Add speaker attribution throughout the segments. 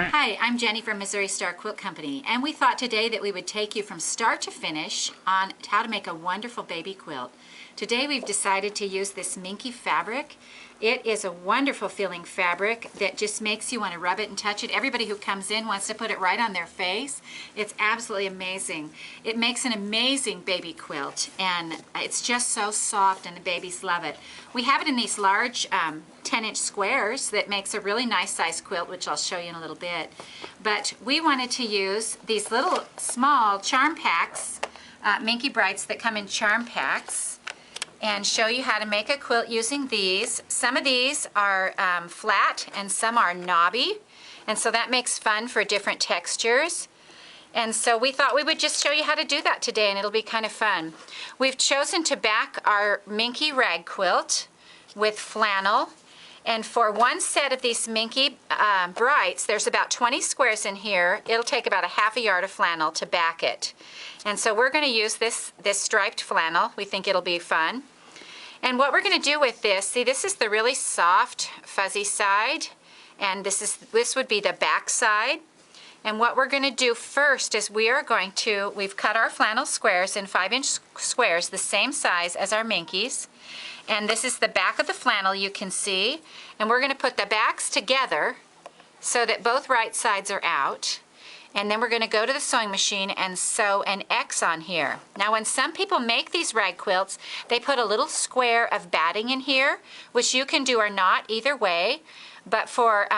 Speaker 1: Hi, I'm Jenny from Missouri Star Quilt Company, and we thought today that we would take you from start to finish on how to make a wonderful baby quilt. Today we've decided to use this minky fabric. It is a wonderful feeling fabric that just makes you want to rub it and touch it. Everybody who comes in wants to put it right on their face. It's absolutely amazing. It makes an amazing baby quilt, and it's just so soft and the babies love it. We have it in these large 10-inch squares that makes a really nice size quilt, which I'll show you in a little bit. But we wanted to use these little small charm packs, Minky Brights that come in charm packs, and show you how to make a quilt using these. Some of these are flat and some are knobby, and so that makes fun for different textures. And so we thought we would just show you how to do that today, and it'll be kind of fun. We've chosen to back our Minky rag quilt with flannel. And for one set of these Minky Brights, there's about 20 squares in here. It'll take about a half a yard of flannel to back it. And so we're going to use this striped flannel. We think it'll be fun. And what we're going to do with this, see, this is the really soft, fuzzy side, and this would be the back side. And what we're going to do first is we've cut our flannel squares in 5-inch squares, the same size as our Minkies. And this is the back of the flannel, you can see. And we're going to put the backs together so that both right sides are out. And then we're going to go to the sewing machine and sew an X on here. Now, when some people make these rag quilts, they put a little square of batting in here, which you can do or not, either way. But for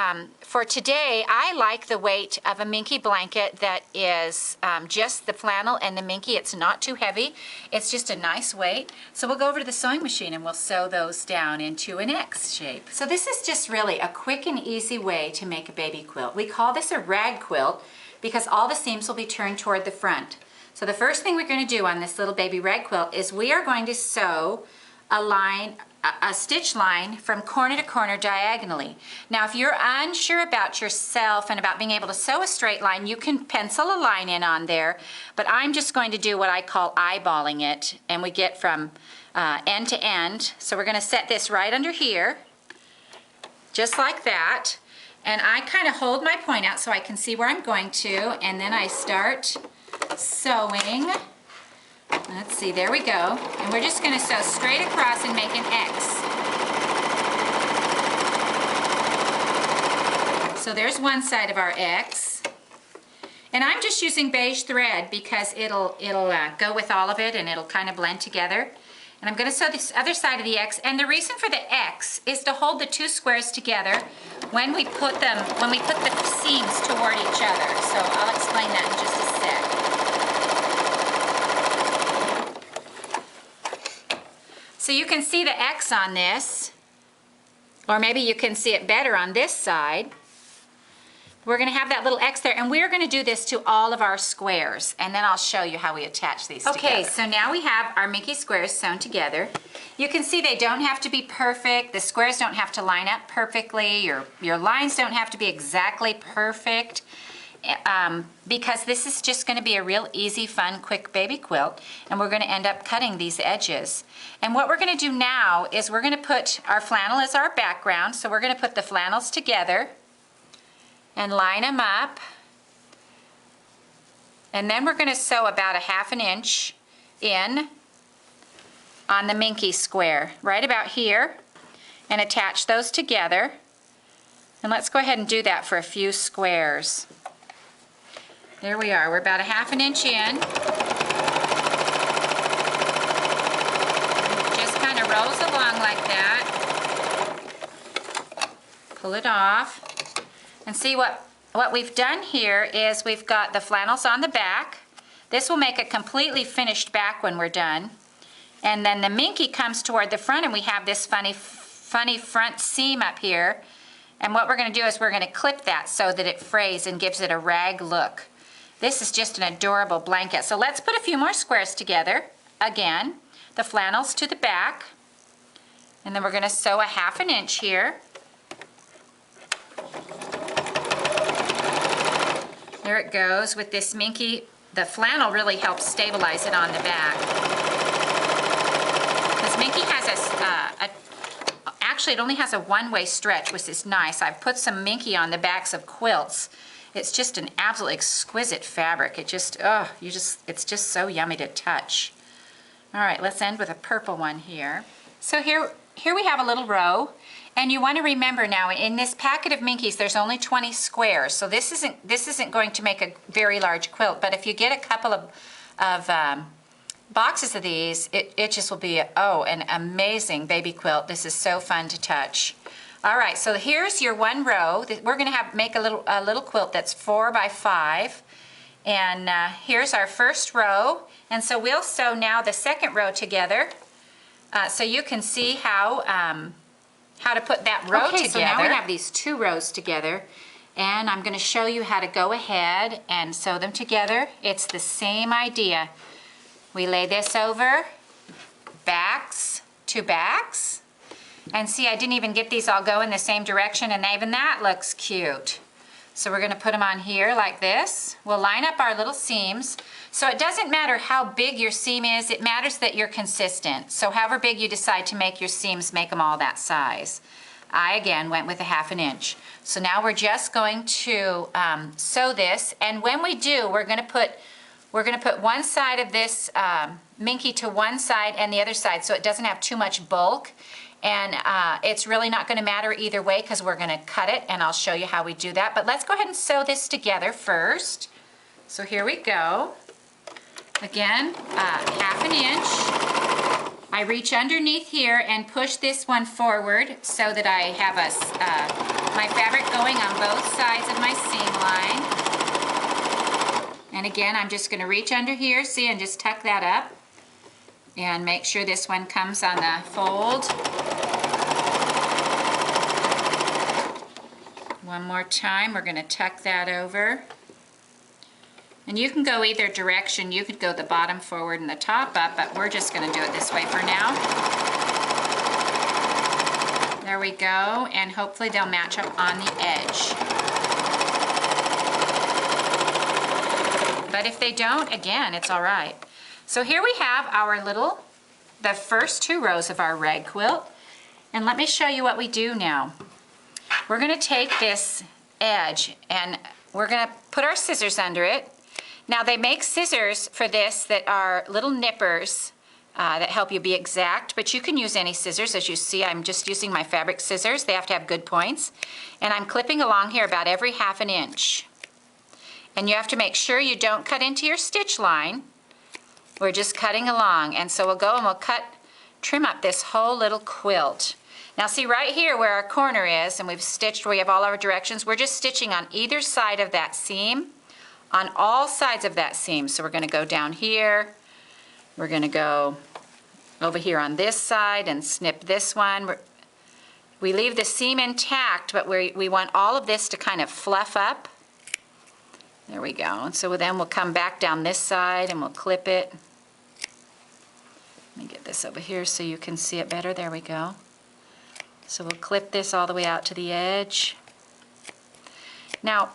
Speaker 1: today, I like the weight of a Minky blanket that is just the flannel and the Minky. It's not too heavy. It's just a nice weight. So we'll go over to the sewing machine and we'll sew those down into an X shape. So this is just really a quick and easy way to make a baby quilt. We call this a rag quilt because all the seams will be turned toward the front. So the first thing we're going to do on this little baby rag quilt is we are going to sew a stitch line from corner to corner diagonally. Now, if you're unsure about yourself and about being able to sew a straight line, you can pencil a line in on there, but I'm just going to do what I call eyeballing it, and we get from end to end. So we're going to set this right under here, just like that, and I kind of hold my point out so I can see where I'm going to, and then I start sewing. Let's see, there we go. And we're just going to sew straight across and make an X. So there's one side of our X. And I'm just using beige thread because it'll go with all of it and it'll kind of blend together. And I'm going to sew this other side of the X. And the reason for the X is to hold the two squares together when we put the seams toward each other. So I'll explain that in just a sec. So you can see the X on this, or maybe you can see it better on this side. We're going to have that little X there, and we're going to do this to all of our squares, and then I'll show you how we attach these together. Okay, so now we have our Minky squares sewn together. You can see they don't have to be perfect. The squares don't have to line up perfectly. Your lines don't have to be exactly perfect. Because this is just going to be a real easy, fun, quick baby quilt, and we're going to end up cutting these edges. And what we're going to do now is we're going to put our flannel as our background, so we're going to put the flannels together and line them up, and then we're going to sew about a ½ inch in on the Minky square, right about here, and attach those together. And let's go ahead and do that for a few squares. There we are. We're about a ½ inch in. It just kind of rolls along like that. Pull it off. And see what we've done here is we've got the flannels on the back. This will make a completely finished back when we're done. And then the Minky comes toward the front, and we have this funny front seam up here. And what we're going to do is we're going to clip that so that it frays and gives it a rag look. This is just an adorable blanket. So let's put a few more squares together. Again, the flannels to the back. And then we're going to sew a ½ inch here. There it goes with this Minky. The flannel really helps stabilize it on the back. Because Minky has actually, it only has a one-way stretch, which is nice. I've put some minky on the backs of quilts. It's just an absolutely exquisite fabric. It just, it's just so yummy to touch. All right, let's end with a purple one here. So here we have a little row, and you want to remember now, in this packet of minkies, there's only 20 squares, so this isn't going to make a very large quilt, but if you get a couple of boxes of these, it just will be, an amazing baby quilt. This is so fun to touch. All right, so here's your one row. We're going to make a little quilt that's 4 by 5, and here's our first row. And so we'll sew now the second row together, so you can see how to put that row together. Okay, so now we have these 2 rows together, and I'm going to show you how to go ahead and sew them together. It's the same idea. We lay this over, backs to backs, and see, I didn't even get these all go in the same direction, and even that looks cute. So we're going to put them on here like this. We'll line up our little seams. So it doesn't matter how big your seam is, it matters that you're consistent. So however big you decide to make your seams, make them all that size. I, again, went with a 1/2 inch. So now we're just going to sew this, and when we do, we're going to put one side of this minky to one side and the other side so it doesn't have too much bulk. And it's really not going to matter either way because we're going to cut it, and I'll show you how we do that. But let's go ahead and sew this together first. So here we go. Again, 1/2 inch. I reach underneath here and push this one forward so that I have my fabric going on both sides of my seam line. And again, I'm just going to reach under here, see, and just tuck that up. And make sure this one comes on the fold. One more time, we're going to tuck that over. And you can go either direction. You could go the bottom forward and the top up, but we're just going to do it this way for now. There we go, and hopefully they'll match up on the edge. But if they don't, again, it's all right. So here we have the first 2 rows of our rag quilt. And let me show you what we do now. We're going to take this edge and we're going to put our scissors under it. Now they make scissors for this that are little nippers that help you be exact, but you can use any scissors. As you see, I'm just using my fabric scissors. They have to have good points. And I'm clipping along here about every 1/2 inch. And you have to make sure you don't cut into your stitch line. We're just cutting along, and so we'll go and we'll trim up this whole little quilt. Now see right here where our corner is, and we've stitched where we have all our directions, we're just stitching on either side of that seam, on all sides of that seam. So we're going to go down here, we're going to go over here on this side and snip this one. We leave the seam intact, but we want all of this to kind of fluff up. There we go. And so then we'll come back down this side and we'll clip it. Let me get this over here so you can see it better. There we go. So we'll clip this all the way out to the edge. Now,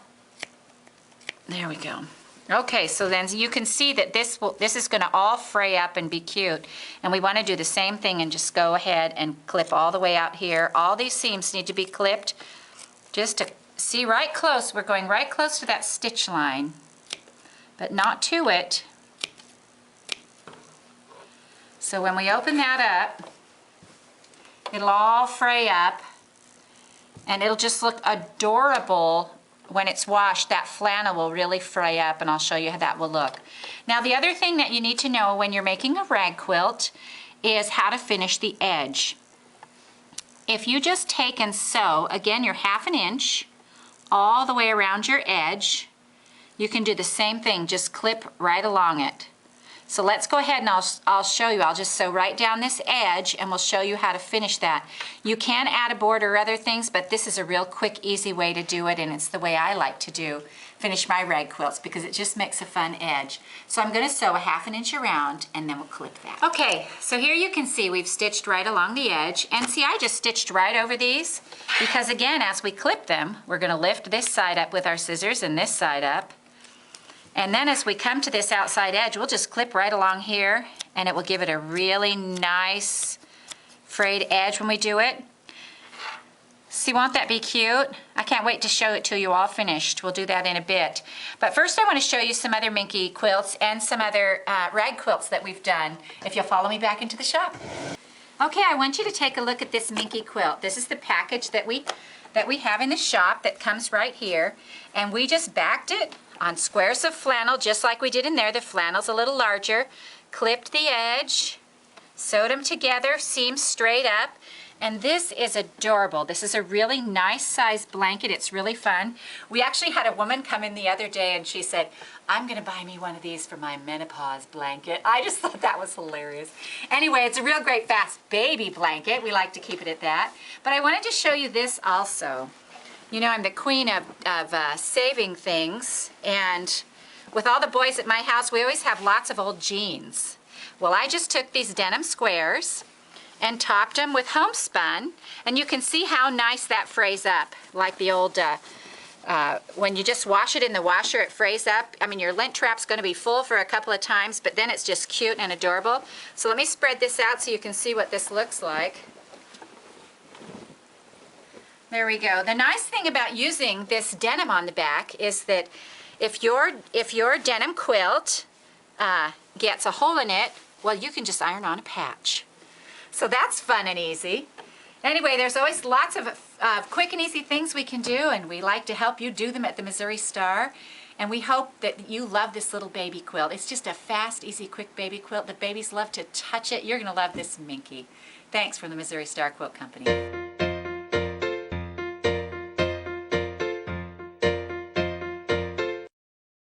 Speaker 1: there we go. Okay, so then you can see that this is going to all fray up and be cute. And we want to do the same thing and just go ahead and clip all the way out here. All these seams need to be clipped just to see right close. We're going right close to that stitch line, but not to it. So when we open that up, it'll all fray up and it'll just look adorable. When it's washed, that flannel will really fray up, and I'll show you how that will look. Now the other thing that you need to know when you're making a rag quilt is how to finish the edge. If you just take and sew, again, your 1/2 inch all the way around your edge, you can do the same thing, just clip right along it. So let's go ahead and I'll show you. I'll just sew right down this edge and we'll show you how to finish that. You can add a border or other things, but this is a real quick, easy way to do it, and it's the way I like to finish my rag quilts because it just makes a fun edge. So I'm going to sew a 1/2 inch around and then we'll clip that. Okay, so here you can see we've stitched right along the edge, and see I just stitched right over these because again, as we clip them, we're going to lift this side up with our scissors and this side up. And then as we come to this outside edge, we'll just clip right along here, and it will give it a really nice frayed edge when we do it. See, won't that be cute? I can't wait to show it to you all finished. We'll do that in a bit. But first I want to show you some other Minky quilts and some other rag quilts that we've done, if you'll follow me back into the shop. Okay, I want you to take a look at this Minky quilt. This is the package that we have in the shop that comes right here. And we just backed it on squares of flannel, just like we did in there. The flannel's a little larger. Clipped the edge, sewed them together, seams straight up. And this is adorable. This is a really nice size blanket. It's really fun. We actually had a woman come in the other day and she said, I'm gonna buy me one of these for my menopause blanket. I just thought that was hilarious. Anyway, it's a real great fast baby blanket. We like to keep it at that. But I wanted to show you this also. You know, I'm the queen of saving things, and with all the boys at my house, we always have lots of old jeans. Well, I just took these denim squares and topped them with homespun, and you can see how nice that frays up, like the old, when you just wash it in the washer, it frays up. I mean, your lint trap's gonna be full for a couple of times, but then it's just cute and adorable. So let me spread this out so you can see what this looks like. There we go. The nice thing about using this denim on the back is that if your denim quilt gets a hole in it, well, you can just iron on a patch. So that's fun and easy. Anyway, there's always lots of quick and easy things we can do, and we like to help you do them at the Missouri Star. And we hope that you love this little baby quilt. It's just a fast, easy, quick baby quilt. The babies love to touch it. You're going to love this Minky. Thanks from the Missouri Star Quilt Company.